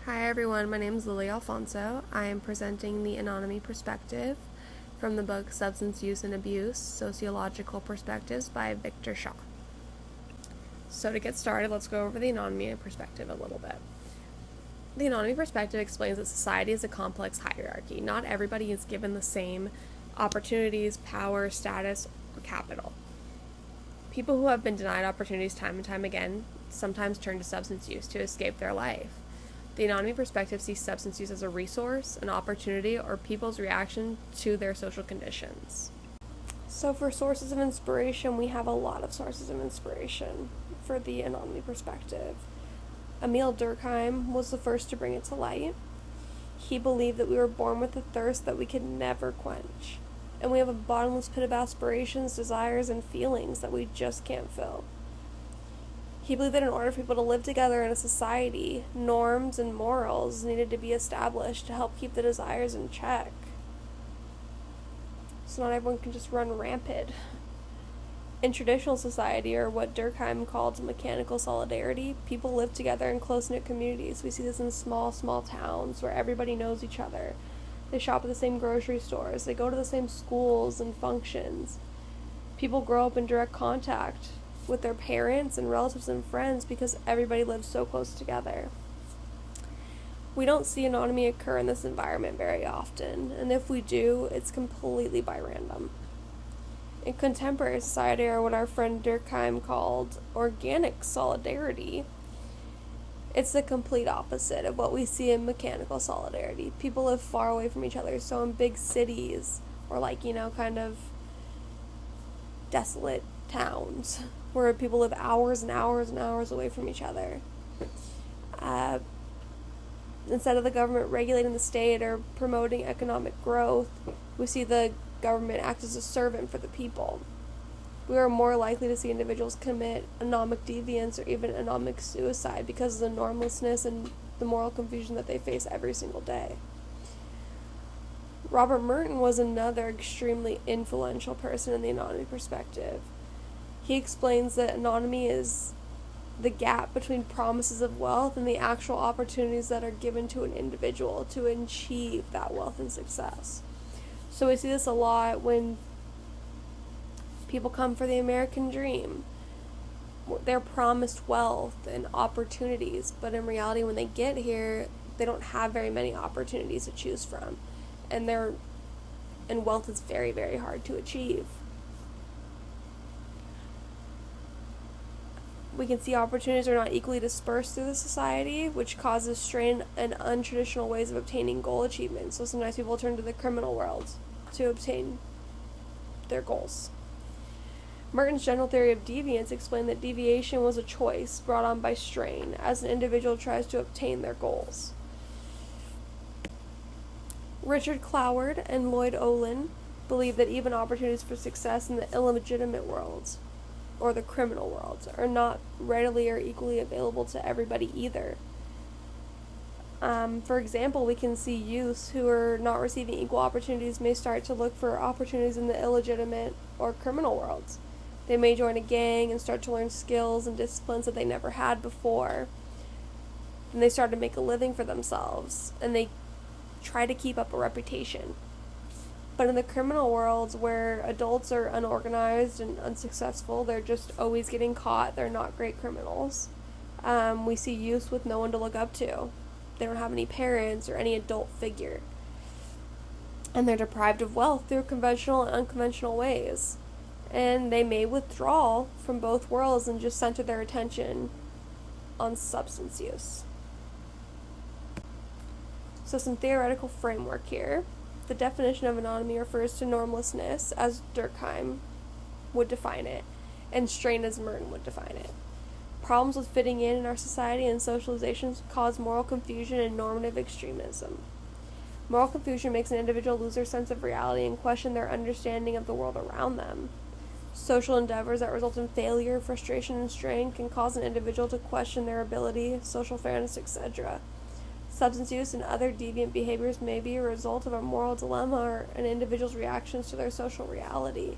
Hi everyone, my name is Lily Alfonso. I am presenting the Anomie Perspective from the book Substance Use and Abuse, Sociological Perspectives by Victor Shaw. So to get started, let's go over the Anomie Perspective a little bit. The Anomie Perspective explains that society is a complex hierarchy. Not everybody is given the same opportunities, power, status, or capital. People who have been denied opportunities time and time again sometimes turn to substance use to escape their life. The Anomie Perspective sees substance use as a resource, an opportunity, or people's reaction to their social conditions. So for sources of inspiration, we have a lot of sources of inspiration for the Anomie Perspective. Emil Durkheim was the first to bring it to light. He believed that we were born with a thirst that we could never quench, and we have a bottomless pit of aspirations, desires, and feelings that we just can't fill. He believed that in order for people to live together in a society, norms and morals needed to be established to help keep the desires in check. So not everyone can just run rampant. In traditional society, or what Durkheim called mechanical solidarity, people live together in close-knit communities. We see this in small towns where everybody knows each other. They shop at the same grocery stores. They go to the same schools and functions. People grow up in direct contact with their parents and relatives and friends because everybody lives so close together. We don't see anomie occur in this environment very often, and if we do, it's completely by random. In contemporary society, or what our friend Durkheim called organic solidarity, it's the complete opposite of what we see in mechanical solidarity. People live far away from each other, so in big cities, or kind of desolate towns, where people live hours and hours and hours away from each other. Instead of the government regulating the state or promoting economic growth, we see the government act as a servant for the people. We are more likely to see individuals commit anomic deviance or even anomic suicide because of the normlessness and the moral confusion that they face every single day. Robert Merton was another extremely influential person in the Anomie Perspective. He explains that anomie is the gap between promises of wealth and the actual opportunities that are given to an individual to achieve that wealth and success. So we see this a lot when people come for the American dream. They're promised wealth and opportunities, but in reality when they get here, they don't have very many opportunities to choose from. And wealth is very, very hard to achieve. We can see opportunities are not equally dispersed through the society, which causes strain and untraditional ways of obtaining goal achievement. So sometimes people turn to the criminal world to obtain their goals. Merton's general theory of deviance explained that deviation was a choice brought on by strain as an individual tries to obtain their goals. Richard Cloward and Lloyd Olin believe that even opportunities for success in the illegitimate world, or the criminal world, are not readily or equally available to everybody either. For example, we can see youths who are not receiving equal opportunities may start to look for opportunities in the illegitimate or criminal worlds. They may join a gang and start to learn skills and disciplines that they never had before. And they start to make a living for themselves, and they try to keep up a reputation. But in the criminal worlds where adults are unorganized and unsuccessful, they're just always getting caught, they're not great criminals. We see youth with no one to look up to. They don't have any parents or any adult figure. And they're deprived of wealth through conventional and unconventional ways. And they may withdraw from both worlds and just center their attention on substance use. So some theoretical framework here. The definition of anomie refers to normlessness, as Durkheim would define it, and strain as Merton would define it. Problems with fitting in our society and socializations cause moral confusion and normative extremism. Moral confusion makes an individual lose their sense of reality and question their understanding of the world around them. Social endeavors that result in failure, frustration, and strain can cause an individual to question their ability, social fairness, etc. Substance use and other deviant behaviors may be a result of a moral dilemma or an individual's reactions to their social reality.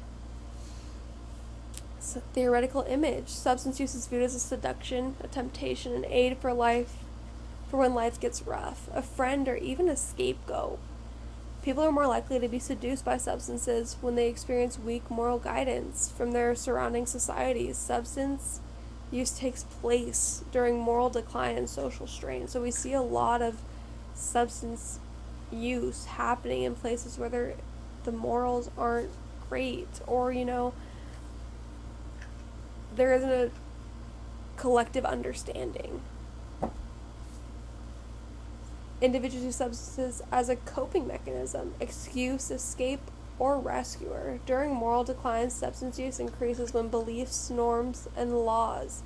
So, theoretical image. Substance use is viewed as a seduction, a temptation, an aid for life for when life gets rough, a friend, or even a scapegoat. People are more likely to be seduced by substances when they experience weak moral guidance from their surrounding societies. Substance use takes place during moral decline and social strain. So we see a lot of substance use happening in places where the morals aren't great, or, there isn't a collective understanding. Individuals use substances as a coping mechanism, excuse, escape, or rescuer. During moral decline, substance use increases when beliefs, norms, and laws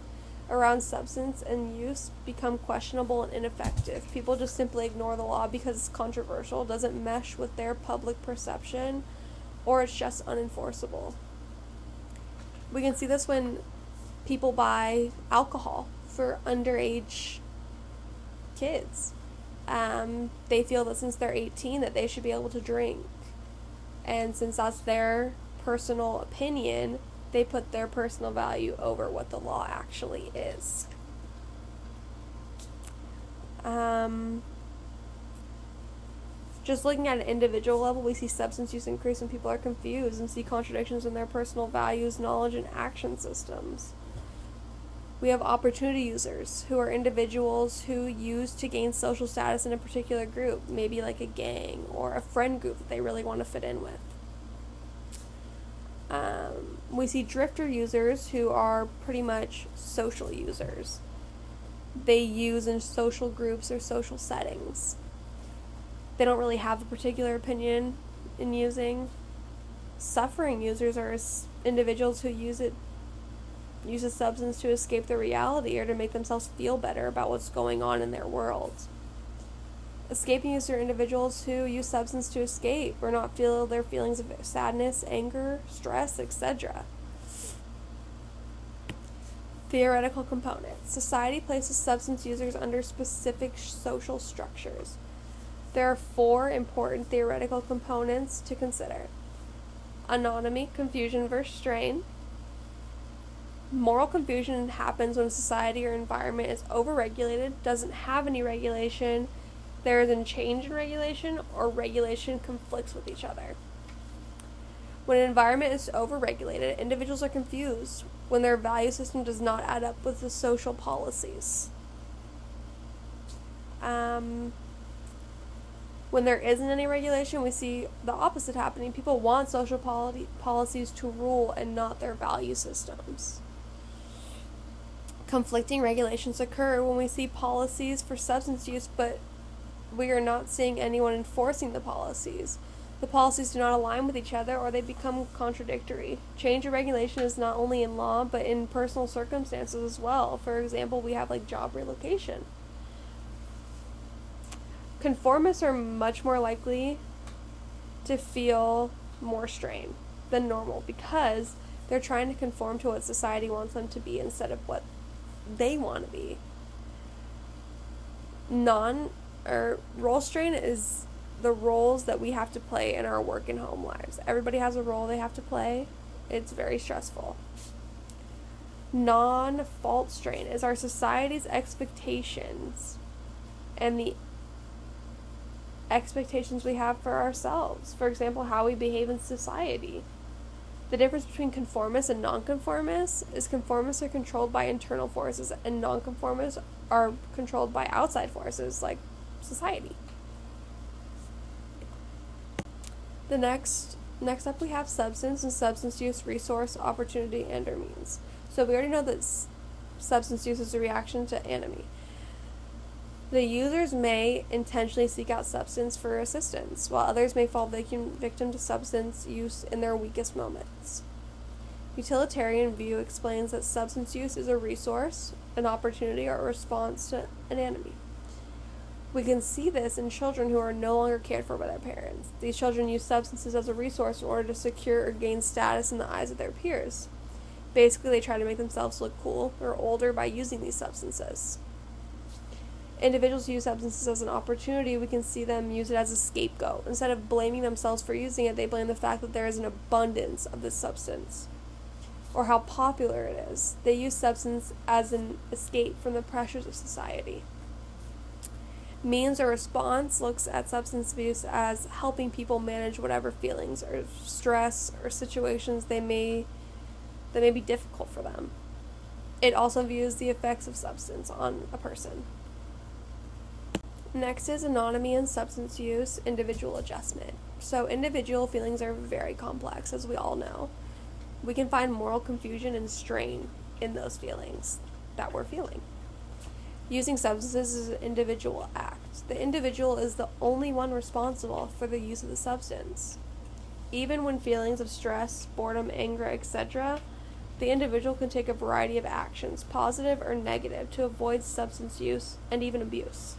around substance and use become questionable and ineffective. People just simply ignore the law because it's controversial, doesn't mesh with their public perception, or it's just unenforceable. We can see this when people buy alcohol for underage kids. They feel that since they're 18 that they should be able to drink. And since that's their personal opinion, they put their personal value over what the law actually is. Just looking at an individual level, we see substance use increase when people are confused and see contradictions in their personal values, knowledge, and action systems. We have opportunity users, who are individuals who use to gain social status in a particular group, maybe like a gang or a friend group that they really want to fit in with. We see drifter users, who are pretty much social users. They use in social groups or social settings. They don't really have a particular opinion in using. Suffering users are individuals who use a substance to escape their reality or to make themselves feel better about what's going on in their world. Escaping users are individuals who use substance to escape or not feel their feelings of sadness, anger, stress, etc. Theoretical components. Society places substance users under specific social structures. There are 4 important theoretical components to consider. Anomie, confusion versus strain. Moral confusion happens when society or environment is overregulated, doesn't have any regulation, there is a change in regulation, or regulation conflicts with each other. When an environment is overregulated, individuals are confused when their value system does not add up with the social policies. When there isn't any regulation, we see the opposite happening. People want social policies to rule and not their value systems. Conflicting regulations occur when we see policies for substance use, but we are not seeing anyone enforcing the policies. The policies do not align with each other, or they become contradictory. Change of regulation is not only in law, but in personal circumstances as well. For example, we have job relocation. Conformists are much more likely to feel more strain than normal because they're trying to conform to what society wants them to be instead of what they want to be. Role strain is the roles that we have to play in our work and home lives. Everybody has a role they have to play. It's very stressful. Non-fault strain is our society's expectations and the expectations we have for ourselves. For example, how we behave in society. The difference between conformists and nonconformists is conformists are controlled by internal forces and nonconformists are controlled by outside forces like society. The next up we have substance and substance use, resource, opportunity, and or means. So we already know that substance use is a reaction to anomie. The users may intentionally seek out substance for assistance, while others may fall victim to substance use in their weakest moments. Utilitarian view explains that substance use is a resource, an opportunity, or a response to an anomie. We can see this in children who are no longer cared for by their parents. These children use substances as a resource in order to secure or gain status in the eyes of their peers. Basically, they try to make themselves look cool or older by using these substances. Individuals who use substances as an opportunity, we can see them use it as a scapegoat. Instead of blaming themselves for using it, they blame the fact that there is an abundance of this substance, or how popular it is. They use substance as an escape from the pressures of society. Means or response looks at substance abuse as helping people manage whatever feelings or stress or situations that may be difficult for them. It also views the effects of substance on a person. Next is anomie and substance use, individual adjustment. So individual feelings are very complex, as we all know. We can find moral confusion and strain in those feelings that we're feeling. Using substances is an individual act. The individual is the only one responsible for the use of the substance. Even when feelings of stress, boredom, anger, etc., the individual can take a variety of actions, positive or negative, to avoid substance use and even abuse.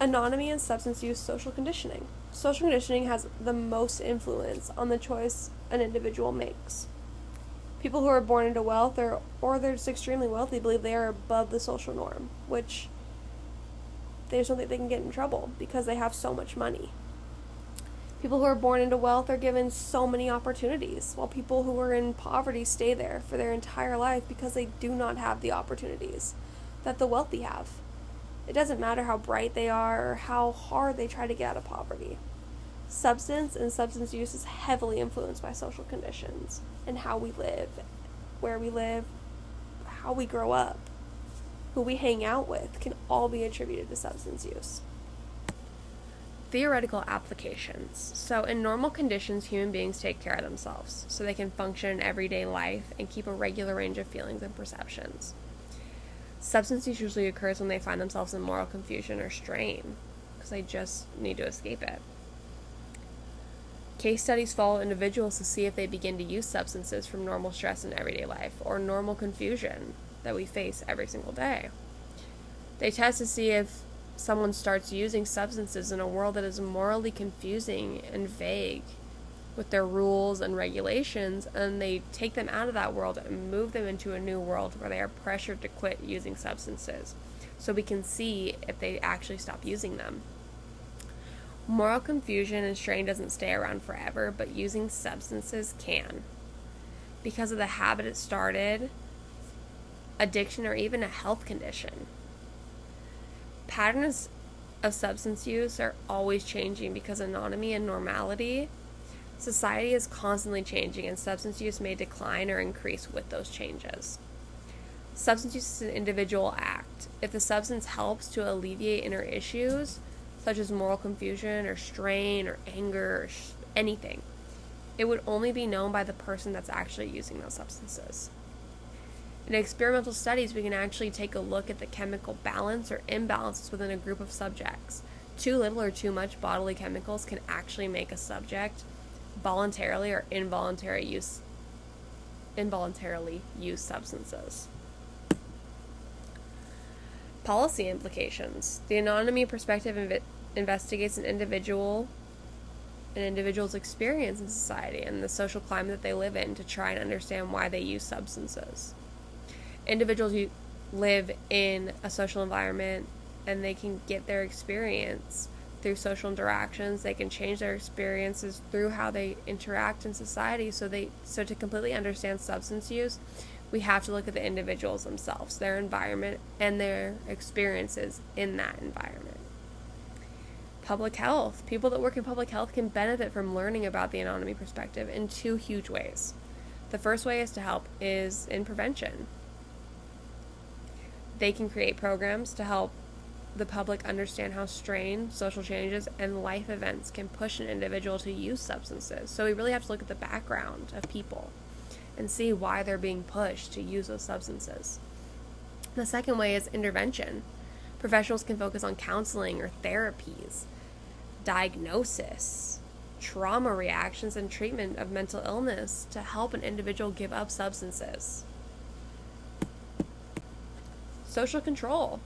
Anomie and substance use, social conditioning. Social conditioning has the most influence on the choice an individual makes. People who are born into wealth or they're just extremely wealthy believe they are above the social norm, which they just don't think they can get in trouble because they have so much money. People who are born into wealth are given so many opportunities, while people who are in poverty stay there for their entire life because they do not have the opportunities that the wealthy have. It doesn't matter how bright they are or how hard they try to get out of poverty. Substance and substance use is heavily influenced by social conditions and how we live, where we live, how we grow up, who we hang out with can all be attributed to substance use. Theoretical applications. So in normal conditions, human beings take care of themselves so they can function in everyday life and keep a regular range of feelings and perceptions. Substance use usually occurs when they find themselves in moral confusion or strain because they just need to escape it. Case studies follow individuals to see if they begin to use substances from normal stress in everyday life or normal confusion that we face every single day. They test to see if someone starts using substances in a world that is morally confusing and vague with their rules and regulations, and they take them out of that world and move them into a new world where they are pressured to quit using substances so we can see if they actually stop using them. Moral confusion and strain doesn't stay around forever, but using substances can. Because of the habit it started, addiction, or even a health condition. Patterns of substance use are always changing because anomie and normality. Society is constantly changing, and substance use may decline or increase with those changes. Substance use is an individual act. If the substance helps to alleviate inner issues, such as moral confusion or strain or anger or anything, it would only be known by the person that's actually using those substances. In experimental studies, we can actually take a look at the chemical balance or imbalances within a group of subjects. Too little or too much bodily chemicals can actually make a subject voluntarily or involuntarily use substances. Policy implications. The Anomie Perspective investigates an individual's experience in society and the social climate that they live in to try and understand why they use substances. Individuals who live in a social environment and they can get their experience through social interactions. They can change their experiences through how they interact in society. So to completely understand substance use, we have to look at the individuals themselves, their environment, and their experiences in that environment. Public health. People that work in public health can benefit from learning about the Anomie Perspective in two huge ways. The first way is in prevention. They can create programs to help the public understand how strain, social changes, and life events can push an individual to use substances. So we really have to look at the background of people and see why they're being pushed to use those substances. The second way is intervention. Professionals can focus on counseling or therapies, diagnosis, trauma reactions, and treatment of mental illness to help an individual give up substances. Social control.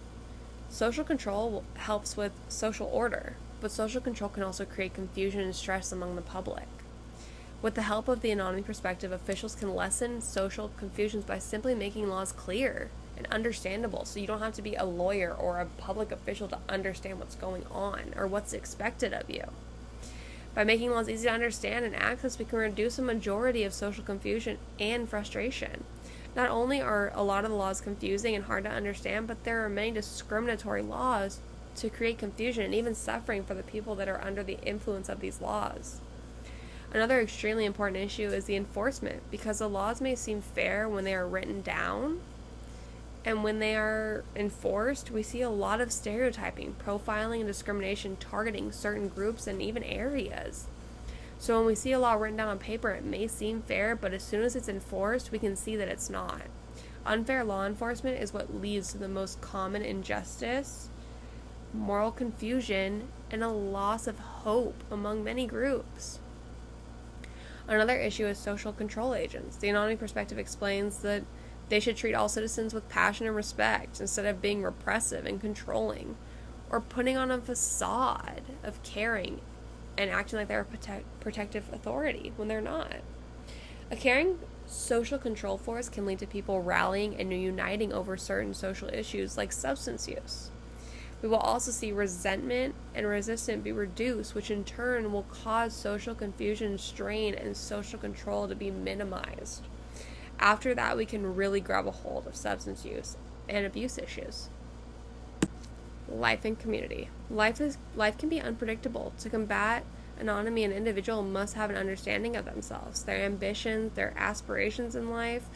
Social control helps with social order, but social control can also create confusion and stress among the public. With the help of the Anomie Perspective, officials can lessen social confusions by simply making laws clear and understandable, so you don't have to be a lawyer or a public official to understand what's going on or what's expected of you. By making laws easy to understand and access, we can reduce a majority of social confusion and frustration. Not only are a lot of the laws confusing and hard to understand, but there are many discriminatory laws to create confusion and even suffering for the people that are under the influence of these laws. Another extremely important issue is the enforcement, because the laws may seem fair when they are written down, and when they are enforced, we see a lot of stereotyping, profiling, and discrimination targeting certain groups and even areas. So when we see a law written down on paper, it may seem fair, but as soon as it's enforced, we can see that it's not. Unfair law enforcement is what leads to the most common injustice, moral confusion, and a loss of hope among many groups. Another issue is social control agents. The Anomie Perspective explains that they should treat all citizens with passion and respect instead of being repressive and controlling, or putting on a facade of caring and acting like they're a protective authority when they're not. A caring social control force can lead to people rallying and uniting over certain social issues like substance use. We will also see resentment and resistance be reduced, which in turn will cause social confusion, strain, and social control to be minimized. After that, we can really grab a hold of substance use and abuse issues. Life and community. Life can be unpredictable. To combat anomie, an individual must have an understanding of themselves, their ambitions, their aspirations in life,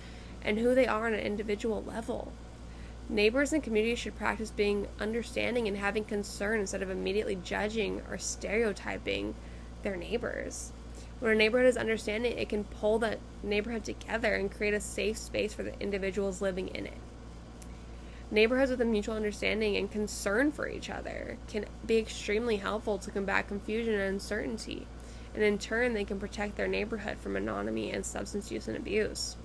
and who they are on an individual level. Neighbors and communities should practice being understanding and having concern instead of immediately judging or stereotyping their neighbors. When a neighborhood is understanding, it can pull that neighborhood together and create a safe space for the individuals living in it. Neighborhoods with a mutual understanding and concern for each other can be extremely helpful to combat confusion and uncertainty, and in turn, they can protect their neighborhood from anomie and substance use and abuse.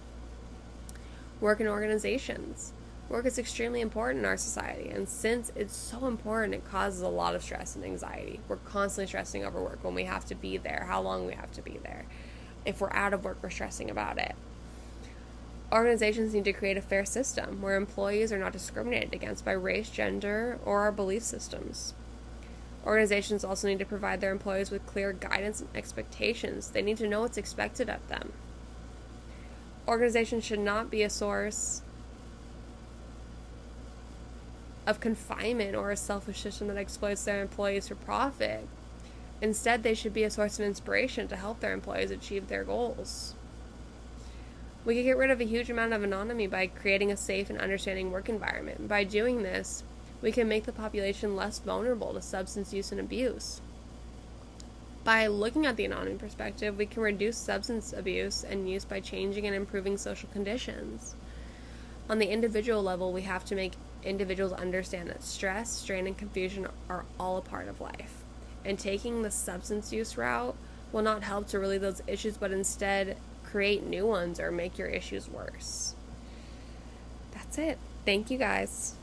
Work and organizations. Work is extremely important in our society, and since it's so important, it causes a lot of stress and anxiety. We're constantly stressing over work, when we have to be there, how long we have to be there. If we're out of work, we're stressing about it. Organizations need to create a fair system where employees are not discriminated against by race, gender, or our belief systems. Organizations also need to provide their employees with clear guidance and expectations. They need to know what's expected of them. Organizations should not be a source of confinement or a selfish system that exploits their employees for profit. Instead, they should be a source of inspiration to help their employees achieve their goals. We can get rid of a huge amount of anomie by creating a safe and understanding work environment. By doing this, we can make the population less vulnerable to substance use and abuse. By looking at the Anomie Perspective, we can reduce substance abuse and use by changing and improving social conditions. On the individual level, we have to make individuals understand that stress, strain, and confusion are all a part of life. And taking the substance use route will not help to relieve those issues, but instead create new ones or make your issues worse. That's it. Thank you guys.